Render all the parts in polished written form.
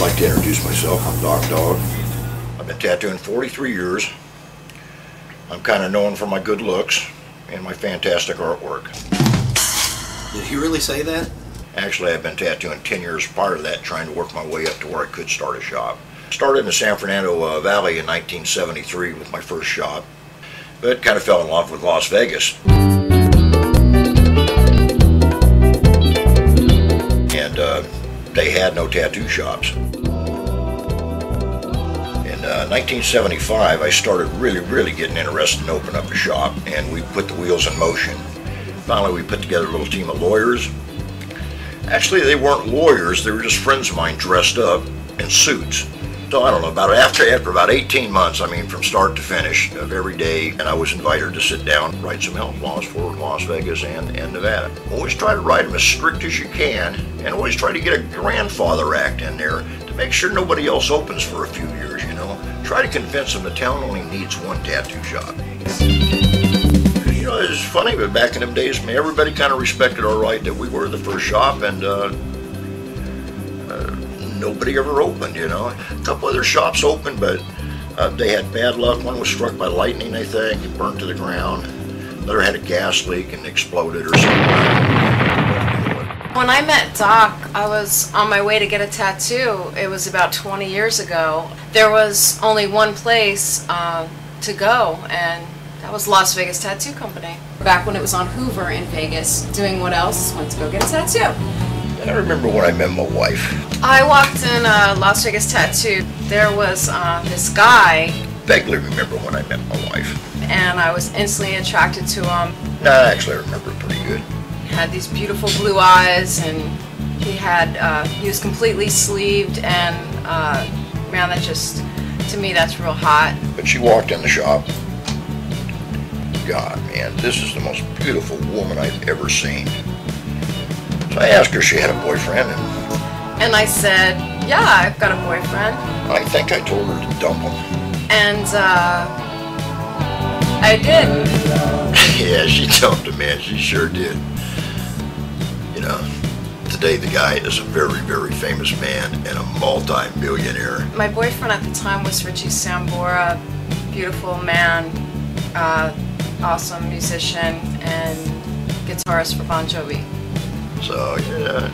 like to introduce myself. I'm Doc Dog. I've been tattooing 43 years. I'm kind of known for my good looks and my fantastic artwork. Did he really say that? Actually, I've been tattooing 10 years prior to that, trying to work my way up to where I could start a shop. Started in the San Fernando Valley in 1973 with my first shop, but kind of fell in love with Las Vegas. And they had no tattoo shops. In 1975, I started really getting interested in opening up a shop, and we put the wheels in motion. Finally, we put together a little team of lawyers. Actually, they weren't lawyers, they were just friends of mine dressed up in suits. So I don't know, after about 18 months, I mean from start to finish of every day, and I was invited to sit down, write some health laws for Las Vegas and Nevada. Always try to write them as strict as you can, and always try to get a grandfather act in there to make sure nobody else opens for a few years, you know. Try to convince them the town only needs one tattoo shop. You know, it's funny, but back in them days, man, everybody kind of respected our right that we were the first shop, and nobody ever opened, you know. A couple other shops opened, but they had bad luck. One was struck by lightning, I think, and burnt to the ground. Another had a gas leak and exploded or something. When I met Doc, I was on my way to get a tattoo. It was about 20 years ago. There was only one place to go, and that was Las Vegas Tattoo Company. Back when it was on Hoover in Vegas, doing what else? Went to go get a tattoo. I remember when I met my wife. I walked in Las Vegas Tattoo. There was this guy. Vaguely remember when I met my wife. And I was instantly attracted to him. No, actually I remember it pretty good. He had these beautiful blue eyes, and he was completely sleeved, and man, that just, to me, that's real hot. But she walked in the shop. God, man, this is the most beautiful woman I've ever seen. So I asked her if she had a boyfriend, and I said, yeah, I've got a boyfriend. I think I told her to dump him. And I did. Yeah, she dumped him, man. She sure did. You know, today the guy is a very famous man and a multi-millionaire. My boyfriend at the time was Richie Sambora, beautiful man, awesome musician, and guitarist for Bon Jovi. So, yeah,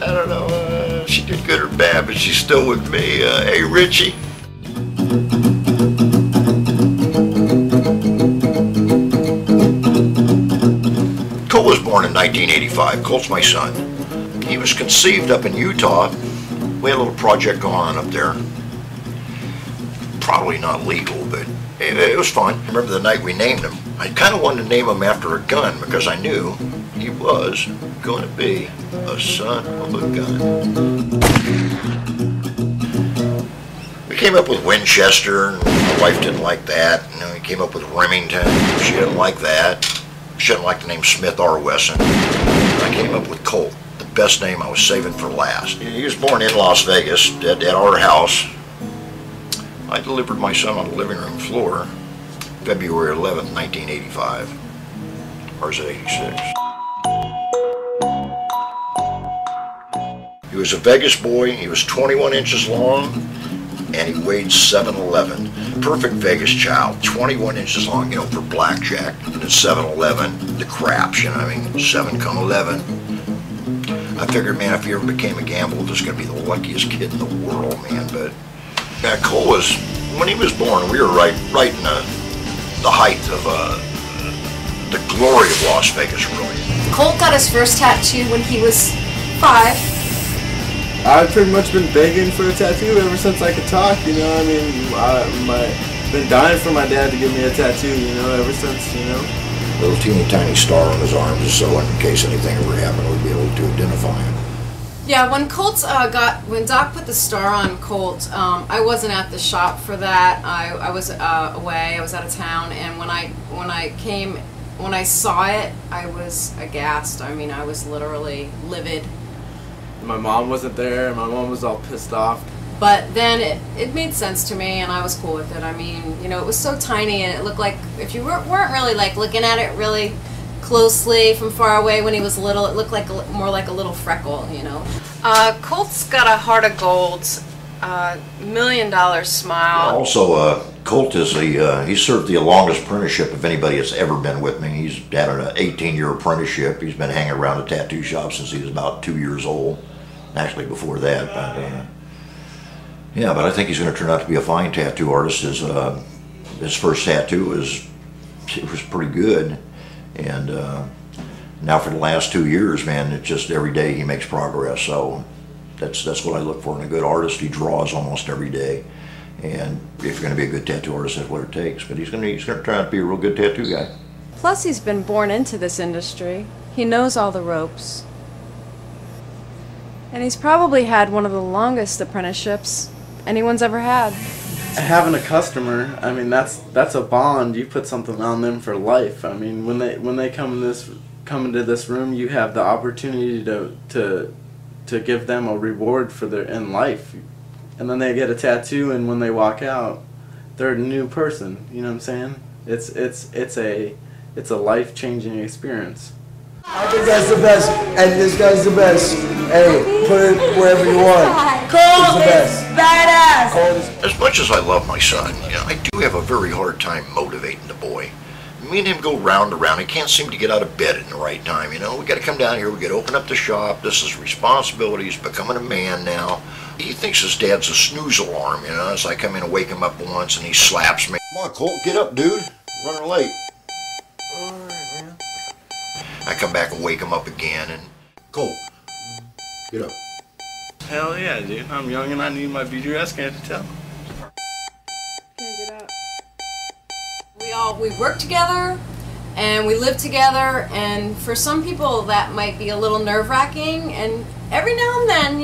I don't know if she did good or bad, but she's still with me. Hey, Richie. Colt was born in 1985. Colt's my son. He was conceived up in Utah. We had a little project going on up there. Probably not legal, but it was fun. I remember the night we named him. I kind of wanted to name him after a gun because I knew he was going to be a son of a gun. We came up with Winchester, and my wife didn't like that. And then we came up with Remington. She didn't like that. She didn't like the name Smith R. Wesson. I came up with Colt, the best name I was saving for last. He was born in Las Vegas at our house. I delivered my son on the living room floor February 11th, 1985. Or is it 86? He was a Vegas boy. He was 21 inches long, and he weighed 7'11". Perfect Vegas child, 21 inches long, you know, for blackjack. And at 7'11", the craps, you know what I mean? 7 come 11. I figured, man, if he ever became a gambler, this is going to be the luckiest kid in the world, man. But yeah, Cole was, when he was born, we were right in the height of the glory of Las Vegas, really. Colt got his first tattoo when he was 5. I've pretty much been begging for a tattoo ever since I could talk, you know. I mean, been dying for my dad to give me a tattoo, you know, ever since, you know. Little teeny tiny star on his arm, just so in case anything ever happened, we'd be able to identify him. Yeah, when when Doc put the star on Colt, I wasn't at the shop for that. I was away. I was out of town, and when I saw it, I was aghast. I mean, I was literally livid. My mom wasn't there, and my mom was all pissed off. But then it made sense to me, and I was cool with it. I mean, you know, it was so tiny, and it looked like, if you weren't really like looking at it really closely from far away when he was little, it looked like more like a little freckle, you know. Colt's got a heart of gold, $1 million smile. Also, Colt is he served the longest apprenticeship of anybody that's ever been with me. He's had an 18-year apprenticeship. He's been hanging around a tattoo shop since he was about 2 years old. Actually, before that. But, yeah, but I think he's going to turn out to be a fine tattoo artist. His first tattoo was pretty good, and now for the last 2 years, man, it's just every day he makes progress. So that's what I look for in a good artist. He draws almost every day, and if you're going to be a good tattoo artist, that's what it takes. But he's going to turn out to be a real good tattoo guy. Plus, he's been born into this industry. He knows all the ropes. And he's probably had one of the longest apprenticeships anyone's ever had. Having a customer, I mean, that's a bond. You put something on them for life. I mean, when they come into this room, you have the opportunity to give them a reward for their in life, and then they get a tattoo, and when they walk out, they're a new person. You know what I'm saying? It's a life-changing experience. I think that's the best, and this guy's the best. Hey, put it wherever you want. Cole is badass. As much as I love my son, I do have a very hard time motivating the boy. Me and him go round and round. He can't seem to get out of bed at the right time. We got to come down here. We got to open up the shop. This is responsibility. He's becoming a man now. He thinks his dad's a snooze alarm. So I come in and wake him up once, and he slaps me. Come on, Colt, get up, dude. Running late. All right, man. I come back and wake him up again, and Colt, get up. Hell yeah, dude. I'm young and I need my BDS, can't you tell? Okay, get up. We work together and we live together, and for some people that might be a little nerve-wracking, and every now and then,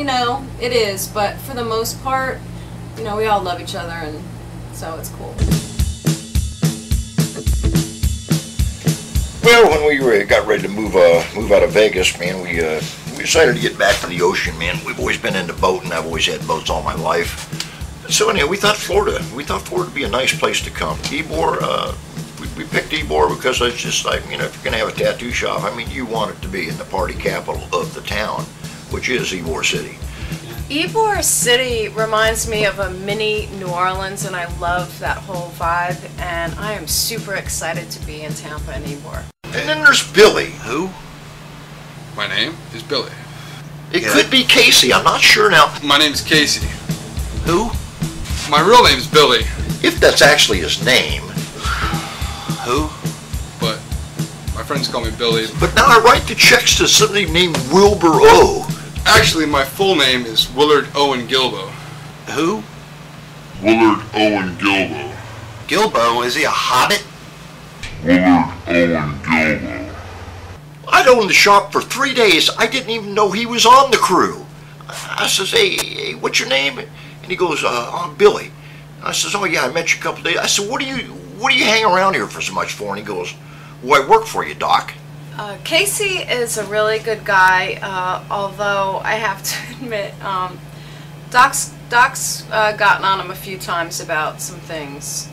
it is, but for the most part, we all love each other, and so it's cool. Well, when we got ready to move out of Vegas, man, we decided to get back to the ocean, man. We've always been into boating. I've always had boats all my life. So anyway, we thought Florida would be a nice place to come. Ybor, we picked Ybor because it's just like, if you're going to have a tattoo shop, you want it to be in the party capital of the town, which is Ybor-City. Ybor-City reminds me of a mini New Orleans, and I love that whole vibe, and I am super excited to be in Tampa and Ybor. And then there's Billy. Who? My name is Billy. It could be Casey, I'm not sure now. My name is Casey. Who? My real name is Billy. If that's actually his name. Who? But my friends call me Billy. But now I write the checks to somebody named Wilbur O. Actually, my full name is Willard Owen Gilbo. Who? Willard Owen Gilbo. Gilbo, is he a hobbit? Willard Owen Gilbo. I'd owned the shop for 3 days. I didn't even know he was on the crew. I says, hey, what's your name? And he goes, I'm Billy. And I says, oh yeah, I met you a couple days. I said, what do you hang around here for so much for? And he goes, well, I work for you, Doc. Casey is a really good guy, although I have to admit, Doc's gotten on him a few times about some things.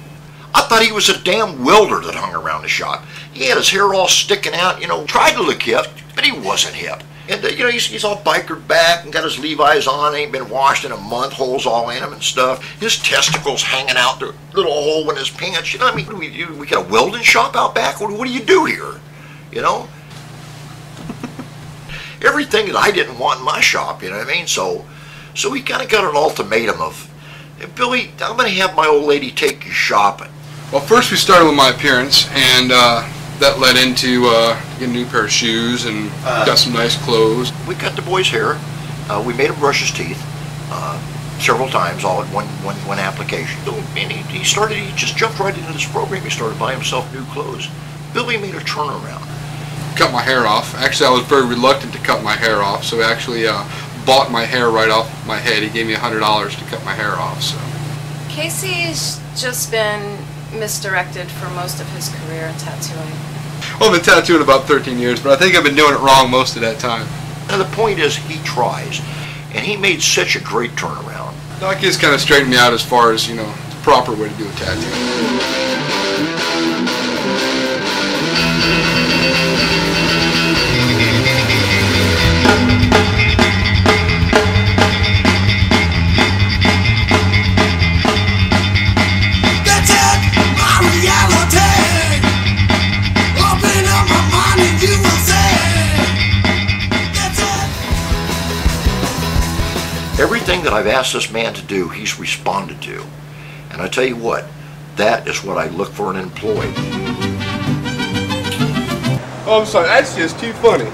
I thought he was a damn welder that hung around the shop. He had his hair all sticking out, tried to look hip, but he wasn't hip. And, he's all bikered back and got his Levi's on, ain't been washed in a month, holes all in him and stuff. His testicles hanging out the little hole in his pants. What do we do? We got a welding shop out back? What do you do here? Everything that I didn't want in my shop, So we kind of got an ultimatum of, hey, Billy, I'm going to have my old lady take you shopping. Well, first we started with my appearance, and that led into getting a new pair of shoes and got some nice clothes. We cut the boy's hair. We made him brush his teeth several times, all at one application. And he just jumped right into this program. He started buying himself new clothes. Billy made a turnaround. Cut my hair off. Actually, I was very reluctant to cut my hair off, so he actually bought my hair right off my head. He gave me $100 to cut my hair off. So Casey's just been misdirected for most of his career in tattooing. Well, I've been tattooing about 13 years, but I think I've been doing it wrong most of that time. Now the point is, he tries, and he made such a great turnaround. Doc has kind of straightened me out as far as, the proper way to do a tattoo. Everything that I've asked this man to do, he's responded to. And I tell you what, that is what I look for in an employee. Oh, I'm sorry, that's just too funny.